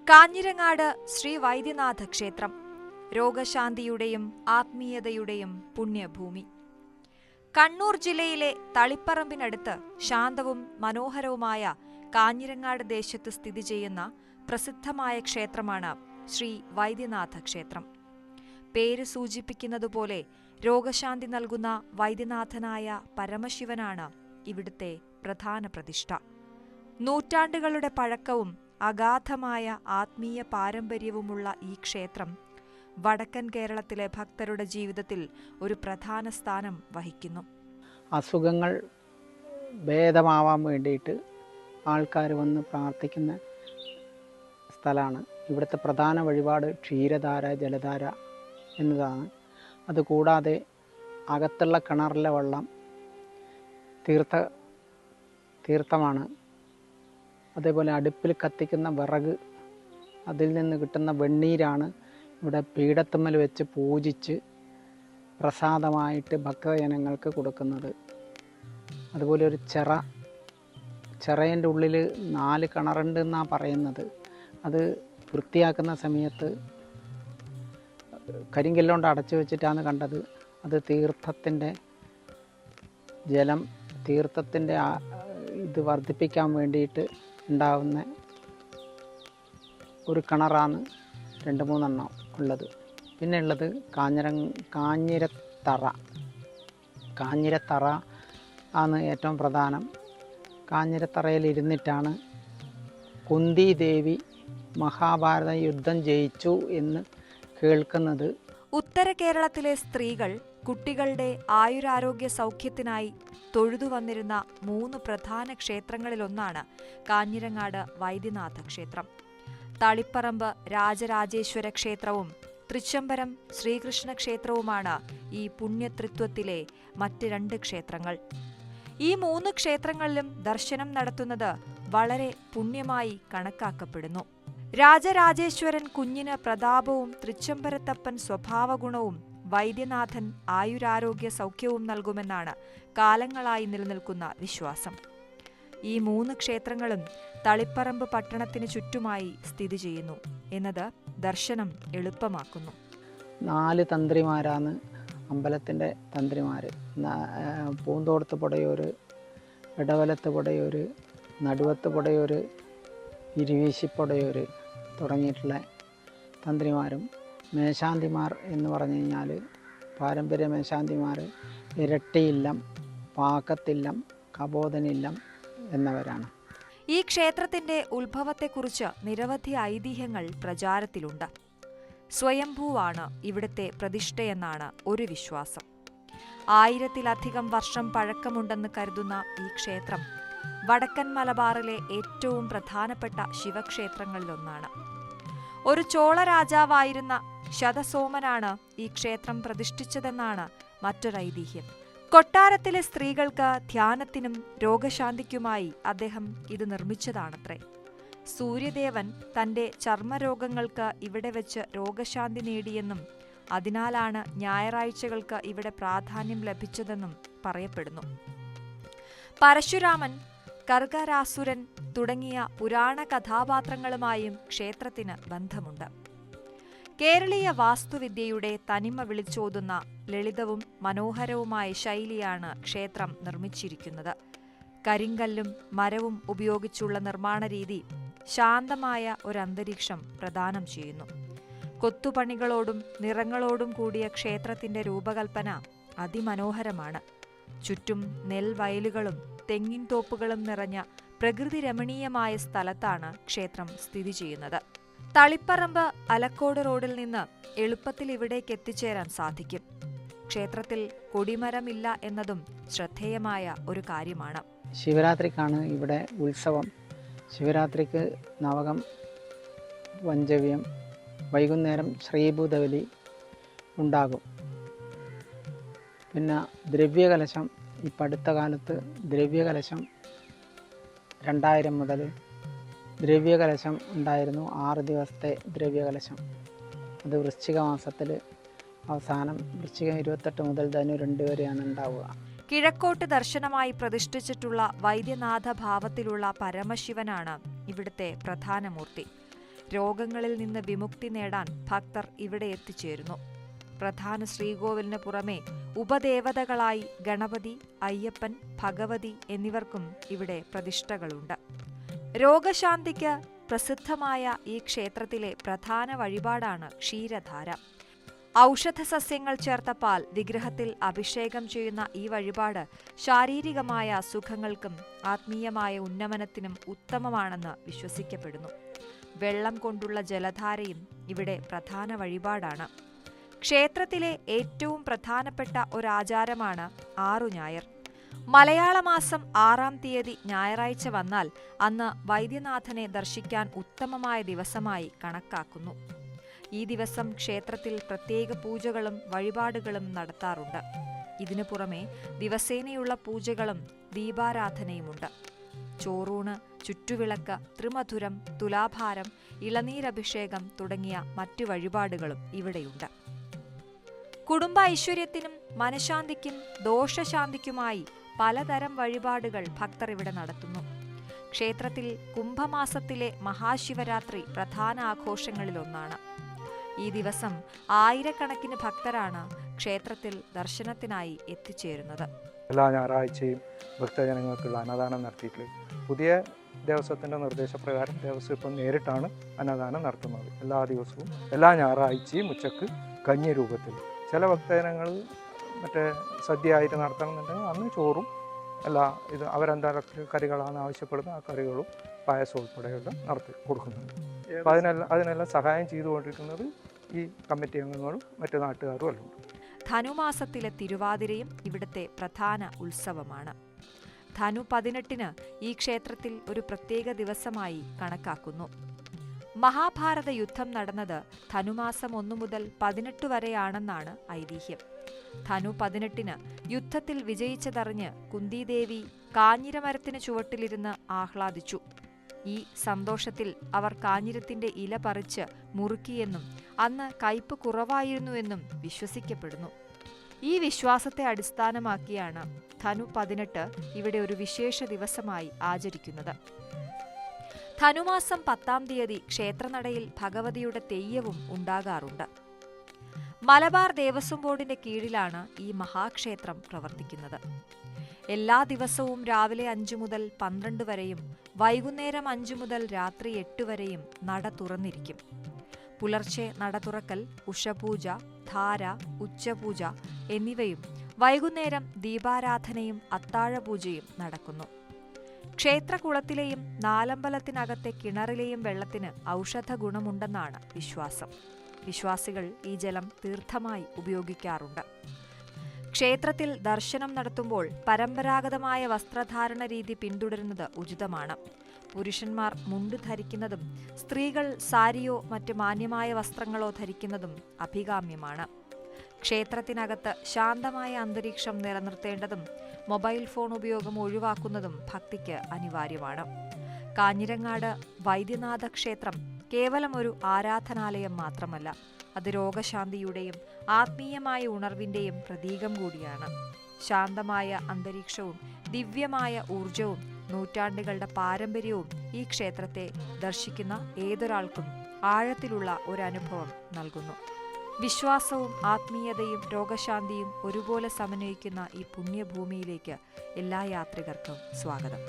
കാഞ്ഞിരങ്ങാട് ശ്രീ വൈദ്യനാഥ ക്ഷേത്രം രോഗശാന്തിയുടെയും ആത്മീയതയുടെയും പുണ്യഭൂമി. കണ്ണൂർ ജില്ലയിലെ തളിപ്പറമ്പിനടുത്ത് ശാന്തവും മനോഹരവുമായ കാഞ്ഞിരങ്ങാട് ദേശത്ത് സ്ഥിതി ചെയ്യുന്ന പ്രസിദ്ധമായ ക്ഷേത്രമാണ് ശ്രീ വൈദ്യനാഥ ക്ഷേത്രം. പേര് സൂചിപ്പിക്കുന്നതുപോലെ രോഗശാന്തി നൽകുന്ന വൈദ്യനാഥനായ പരമശിവനാണ് ഇവിടുത്തെ പ്രധാന പ്രതിഷ്ഠ. നൂറ്റാണ്ടുകളുടെ പഴക്കവും അഗാധമായ ആത്മീയ പാരമ്പര്യവുമുള്ള ഈ ക്ഷേത്രം വടക്കൻ കേരളത്തിലെ ഭക്തരുടെ ജീവിതത്തിൽ ഒരു പ്രധാന സ്ഥാനം വഹിക്കുന്നു. അസുഖങ്ങൾ ഭേദമാവാൻ വേണ്ടിയിട്ട് ആൾക്കാർ വന്ന് പ്രാർത്ഥിക്കുന്ന സ്ഥലമാണ്. ഇവിടുത്തെ പ്രധാന വഴിപാട് ക്ഷീരധാര, ജലധാര എന്നതാണ്. അതുകൂടാതെ അകത്തുള്ള കിണറിലെ വെള്ളം തീർത്ഥമാണ്. അതേപോലെ അടുപ്പിൽ കത്തിക്കുന്ന വിറക്, അതിൽ നിന്ന് കിട്ടുന്ന വെണ്ണീരാണ് ഇവിടെ പീഠത്തുമ്മൽ വെച്ച് പൂജിച്ച് പ്രസാദമായിട്ട് ഭക്തജനങ്ങൾക്ക് കൊടുക്കുന്നത്. അതുപോലെ ഒരു ചിറേൻ്റെ ഉള്ളിൽ 4 കിണറുണ്ട് എന്നാണ് പറയുന്നത്. അത് വൃത്തിയാക്കുന്ന സമയത്ത് കരിങ്കല്ലുകൊണ്ട് അടച്ചു വെച്ചിട്ടാണ് കണ്ടത്. അത് തീർത്ഥത്തിൻ്റെ ജലം, തീർത്ഥത്തിൻ്റെ ഇത് വർദ്ധിപ്പിക്കാൻ വേണ്ടിയിട്ട് ഉണ്ടാവുന്ന ഒരു കിണറാണ് 2-3 എണ്ണം ഉള്ളത്. പിന്നെ ഉള്ളത് കാഞ്ഞിരത്തറ ആണ് ഏറ്റവും പ്രധാനം. കാഞ്ഞിരത്തറയിൽ ഇരുന്നിട്ടാണ് കുന്തി ദേവി മഹാഭാരത യുദ്ധം ജയിച്ചു എന്ന് കേൾക്കുന്നത്. ഉത്തര കേരളത്തിലെ സ്ത്രീകൾ കുട്ടികളുടെ ആയുരാരോഗ്യ സൗഖ്യത്തിനായി തൊഴുതു വന്നിരുന്ന 3 പ്രധാന ക്ഷേത്രങ്ങളിലൊന്നാണ് കാഞ്ഞിരങ്ങാട് വൈദ്യനാഥ ക്ഷേത്രം. തളിപ്പറമ്പ് രാജരാജേശ്വര ക്ഷേത്രവും തൃച്ചംബരം ശ്രീകൃഷ്ണ ക്ഷേത്രവുമാണ് ഈ പുണ്യത്രിത്വത്തിലെ മറ്റ് 2 ക്ഷേത്രങ്ങൾ. ഈ 3 ക്ഷേത്രങ്ങളിലും ദർശനം നടത്തുന്നത് വളരെ പുണ്യമായി കണക്കാക്കപ്പെടുന്നു. രാജരാജേശ്വരൻ കുഞ്ഞിന് പ്രതാപവും തൃച്ചംബരത്തപ്പൻ സ്വഭാവഗുണവും വൈദ്യനാഥൻ ആയുരാരോഗ്യ സൗഖ്യവും നൽകുമെന്നാണ് കാലങ്ങളായി നിലനിൽക്കുന്ന വിശ്വാസം. ഈ 3 ക്ഷേത്രങ്ങളും തളിപ്പറമ്പ് പട്ടണത്തിന് ചുറ്റുമായി സ്ഥിതി ചെയ്യുന്നു എന്നത് ദർശനം എളുപ്പമാക്കുന്നു. 4 തന്ത്രിമാരാണ് അമ്പലത്തിൻ്റെ തന്ത്രിമാർ. പൂന്തോടത്ത് പുടയൂർ, ഇടവലത്ത് പുടയൂർ, നടുവത്ത് പുടയൂർ, ഇരുവീശിപ്പുടയൂർ തുടങ്ങിയിട്ടുള്ള തന്ത്രിമാരും മേശാന്തിമാർ എന്ന് പറഞ്ഞു കഴിഞ്ഞാൽ പാരമ്പര്യ മേശാന്തിമാർ ഇരട്ടിയില്ലം, പാക്കത്തില്ലം, കബോധനില്ലം എന്നവരാണ്. ഈ ക്ഷേത്രത്തിന്റെ ഉത്ഭവത്തെക്കുറിച്ച് നിരവധി ഐതിഹ്യങ്ങൾ പ്രചാരത്തിലുണ്ട്. സ്വയംഭൂവാണ് ഇവിടുത്തെ പ്രതിഷ്ഠയെന്നാണ് ഒരു വിശ്വാസം. 1000-ലധികം വർഷം പഴക്കമുണ്ടെന്ന് കരുതുന്ന ഈ ക്ഷേത്രം വടക്കൻ മലബാറിലെ ഏറ്റവും പ്രധാനപ്പെട്ട ശിവക്ഷേത്രങ്ങളിലൊന്നാണ്. ഒരു ചോള രാജാവായിരുന്ന ശതസോമനാണ് ഈ ക്ഷേത്രം പ്രതിഷ്ഠിച്ചതെന്നാണ് മറ്റൊരൈതിഹ്യം. കൊട്ടാരത്തിലെ സ്ത്രീകൾക്ക് ധ്യാനത്തിനും രോഗശാന്തിക്കുമായി അദ്ദേഹം ഇത് നിർമ്മിച്ചതാണത്രേ. സൂര്യദേവൻ തന്റെ ചർമ്മരോഗങ്ങൾക്ക് ഇവിടെ വെച്ച് രോഗശാന്തി നേടിയെന്നും അതിനാലാണ് ഞായറാഴ്ചകൾക്ക് ഇവിടെ പ്രാധാന്യം ലഭിച്ചതെന്നും പറയപ്പെടുന്നു. പരശുരാമൻ, കർഗരാസുരൻ തുടങ്ങിയ പുരാണ കഥാപാത്രങ്ങളുമായും ക്ഷേത്രത്തിന് ബന്ധമുണ്ട്. കേരളീയ വാസ്തുവിദ്യയുടെ തനിമ വിളിച്ചോതുന്ന ലളിതവും മനോഹരവുമായ ശൈലിയാണ് ക്ഷേത്രം നിർമ്മിച്ചിരിക്കുന്നത്. കരിങ്കല്ലും മരവും ഉപയോഗിച്ചുള്ള നിർമ്മാണ രീതി ശാന്തമായ ഒരന്തരീക്ഷം പ്രദാനം ചെയ്യുന്നു. കൊത്തുപണികളോടും നിറങ്ങളോടും കൂടിയ ക്ഷേത്രത്തിന്റെ രൂപകൽപ്പന അതിമനോഹരമാണ്. ചുറ്റും നെൽവയലുകളും തെങ്ങിൻ തോപ്പുകളും നിറഞ്ഞ പ്രകൃതി രമണീയമായ സ്ഥലത്താണ് ക്ഷേത്രം സ്ഥിതി ചെയ്യുന്നത്. തളിപ്പറമ്പ് അലക്കോട് റോഡിൽ നിന്ന് എളുപ്പത്തിൽ ഇവിടേക്ക് എത്തിച്ചേരാൻ സാധിക്കും. ക്ഷേത്രത്തിൽ കൊടിമരമില്ല എന്നതും ശ്രദ്ധേയമായ ഒരു കാര്യമാണ്. ശിവരാത്രിക്കാണ് ഇവിടെ ഉത്സവം. ശിവരാത്രിക്ക് നവകം, പഞ്ചവ്യം, വൈകുന്നേരം ശ്രീഭൂതബലി ഉണ്ടാകും. പിന്നെ ദ്രവ്യകലശം, ഇപ്പം അടുത്ത കാലത്ത് ദ്രവ്യകലശം 2000 മുതൽ ദ്രവ്യകലശം ഉണ്ടായിരുന്നു. 6 ദിവസത്തെ ദ്രവ്യകലശം. അത് വൃശ്ചിക മാസത്തിൽ അവസാനം, വൃശ്ചികം 28 മുതൽ ധനു 2 വരെയാണ് ഉണ്ടാവുക. കിഴക്കോട്ട് ദർശനമായി പ്രതിഷ്ഠിച്ചിട്ടുള്ള വൈദ്യനാഥ ഭാവത്തിലുള്ള പരമശിവനാണ് ഇവിടുത്തെ പ്രധാന മൂർത്തി. രോഗങ്ങളിൽ നിന്ന് വിമുക്തി നേടാൻ ഭക്തർ ഇവിടെ എത്തിച്ചേരുന്നു. പ്രധാന ശ്രീകോവിലിന് പുറമെ ഉപദേവതകളായി ഗണപതി, അയ്യപ്പൻ, ഭഗവതി എന്നിവർക്കും ഇവിടെ പ്രതിഷ്ഠകളുണ്ട്. രോഗശാന്തിക്ക് പ്രസിദ്ധമായ ഈ ക്ഷേത്രത്തിലെ പ്രധാന വഴിപാടാണ് ക്ഷീരധാര. ഔഷധസസ്യങ്ങൾ ചേർത്ത പാൽ വിഗ്രഹത്തിൽ അഭിഷേകം ചെയ്യുന്ന ഈ വഴിപാട് ശാരീരികമായ അസുഖങ്ങൾക്കും ആത്മീയമായ ഉന്നമനത്തിനും ഉത്തമമാണെന്ന് വിശ്വസിക്കപ്പെടുന്നു. വെള്ളം കൊണ്ടുള്ള ജലധാരയും ഇവിടെ പ്രധാന വഴിപാടാണ്. ക്ഷേത്രത്തിലെ ഏറ്റവും പ്രധാനപ്പെട്ട ഒരാചാരമാണ് ആറുഞായർ. മലയാള മാസം 6-ാം തീയതി ഞായറാഴ്ച വന്നാൽ അന്ന് വൈദ്യനാഥനെ ദർശിക്കാൻ ഉത്തമമായ ദിവസമായി കണക്കാക്കുന്നു. ഈ ദിവസം ക്ഷേത്രത്തിൽ പ്രത്യേക പൂജകളും വഴിപാടുകളും നടത്താറുണ്ട്. ഇതിനു പുറമെ ദിവസേനയുള്ള പൂജകളും ദീപാരാധനയുമുണ്ട്. ചോറൂണ്, ചുറ്റുവിളക്ക്, ത്രിമധുരം, തുലാഭാരം, ഇളനീരഭിഷേകം തുടങ്ങിയ മറ്റു വഴിപാടുകളും ഇവിടെയുണ്ട്. കുടുംബ ഐശ്വര്യത്തിനും മനഃശാന്തിക്കും ദോഷശാന്തിക്കുമായി പലതരം വഴിപാടുകൾ ഭക്തർ ഇവിടെ നടത്തുന്നു. ക്ഷേത്രത്തിൽ കുംഭമാസത്തിലെ മഹാശിവരാത്രി പ്രധാന ആഘോഷങ്ങളിലൊന്നാണ്. ഈ ദിവസം ആയിരക്കണക്കിന് ഭക്തരാണ് ക്ഷേത്രത്തിൽ ദർശനത്തിനായി എത്തിച്ചേരുന്നത്. എല്ലാ ഞായറാഴ്ചയും ഭക്തജനങ്ങൾക്കുള്ള അന്നദാനം നടത്തിയിട്ടുണ്ട്. പുതിയ ദേവസ്വത്തിൻ്റെ നിർദ്ദേശപ്രകാരം ദേവസ്വം ഇപ്പം നേരിട്ടാണ് അന്നദാനം നടത്തുന്നത്. എല്ലാ ദിവസവും എല്ലാ ഞായറാഴ്ചയും ഉച്ചക്ക് കഞ്ഞി രൂപത്തിൽ. ചില ഭക്തജനങ്ങൾ മറ്റേ സദ്യ ആയിട്ട് നടത്തണമെന്നുണ്ടെങ്കിൽ അന്ന് ചോറും ഇത് അവരെന്തൊക്കെ കറികളാണ് ആവശ്യപ്പെടുന്നത് ആ കറികളും പായസം ഉൾപ്പെടെയുള്ള നടത്തി കൊടുക്കുന്നുണ്ട്. അപ്പോൾ അതിനെല്ലാം സഹായം ചെയ്തുകൊണ്ടിരിക്കുന്നത് ഈ കമ്മിറ്റി അംഗങ്ങളും മറ്റു നാട്ടുകാരും എല്ലാം ഉണ്ട്. ധനുമാസത്തിലെ തിരുവാതിരയും ഇവിടുത്തെ പ്രധാന ഉത്സവമാണ്. ധനു 18-ന് ഈ ക്ഷേത്രത്തിൽ ഒരു പ്രത്യേക ദിവസമായി കണക്കാക്കുന്നു. മഹാഭാരത യുദ്ധം നടന്നത് ധനുമാസം 1 മുതൽ 18 വരെയാണെന്നാണ് ഐതിഹ്യം. ധനു 18-ന് യുദ്ധത്തിൽ വിജയിച്ചതറിഞ്ഞ് കുന്തിദേവി കാഞ്ഞിരമരത്തിന് ചുവട്ടിലിരുന്ന് ആഹ്ലാദിച്ചു. ഈ സന്തോഷത്തിൽ അവർ കാഞ്ഞിരത്തിന്റെ ഇല പറിച്ച് മുറുക്കിയെന്നും അന്ന് കയ്പ് കുറവായിരുന്നുവെന്നും വിശ്വസിക്കപ്പെടുന്നു. ഈ വിശ്വാസത്തെ അടിസ്ഥാനമാക്കിയാണ് ധനു 18 ഇവിടെ ഒരു വിശേഷ ദിവസമായി ആചരിക്കുന്നത്. ധനുമാസം 10-ാം തീയതി ക്ഷേത്രനടയിൽ ഭഗവതിയുടെ തെയ്യവും ഉണ്ടാകാറുണ്ട്. മലബാർ ദേവസ്വം ബോർഡിന്റെ കീഴിലാണ് ഈ മഹാക്ഷേത്രം പ്രവർത്തിക്കുന്നത്. എല്ലാ ദിവസവും രാവിലെ 5 മുതൽ 12 വരെയും വൈകുന്നേരം 5 മുതൽ രാത്രി 8 വരെയും നട തുറന്നിരിക്കും. പുലർച്ചെ നട തുറക്കൽ, ഉഷപൂജ, ധാര, ഉച്ചപൂജ എന്നിവയും വൈകുന്നേരം ദീപാരാധനയും അത്താഴപൂജയും നടക്കുന്നു. ക്ഷേത്രകുളത്തിലെയും നാലമ്പലത്തിനകത്തെ കിണറിലെയും വെള്ളത്തിന് ഔഷധ ഗുണമുണ്ടെന്നാണ് വിശ്വാസം. വിശ്വാസികൾ ഈ ജലം തീർത്ഥമായി ഉപയോഗിക്കാറുണ്ട്. ക്ഷേത്രത്തിൽ ദർശനം നടത്തുമ്പോൾ പരമ്പരാഗതമായ വസ്ത്രധാരണ രീതി പിന്തുടരുന്നത് ഉചിതമാണ്. പുരുഷന്മാർ മുണ്ട് ധരിക്കുന്നതും സ്ത്രീകൾ സാരിയോ മറ്റ് മാന്യമായ വസ്ത്രങ്ങളോ ധരിക്കുന്നതും അഭികാമ്യമാണ്. ക്ഷേത്രത്തിനകത്ത് ശാന്തമായ അന്തരീക്ഷം നിലനിർത്തേണ്ടതും മൊബൈൽ ഫോൺ ഉപയോഗം ഒഴിവാക്കുന്നതും ഭക്തിക്ക് അനിവാര്യമാണ്. കാഞ്ഞിരങ്ങാട് വൈദ്യനാഥ ക്ഷേത്രം കേവലം ഒരു ആരാധനാലയം മാത്രമല്ല, അത് രോഗശാന്തിയുടെയും ആത്മീയമായ ഉണർവിന്റെയും പ്രതീകം കൂടിയാണ്. ശാന്തമായ അന്തരീക്ഷവും ദിവ്യമായ ഊർജവും നൂറ്റാണ്ടുകളുടെ പാരമ്പര്യവും ഈ ക്ഷേത്രത്തെ ദർശിക്കുന്ന ഏതൊരാൾക്കും ആഴത്തിലുള്ള ഒരനുഭവം നൽകുന്നു. വിശ്വാസവും ആത്മീയതയും രോഗശാന്തിയും ഒരുപോലെ സമന്വയിക്കുന്ന ഈ പുണ്യഭൂമിയിലേക്ക് എല്ലാ യാത്രികർക്കും സ്വാഗതം.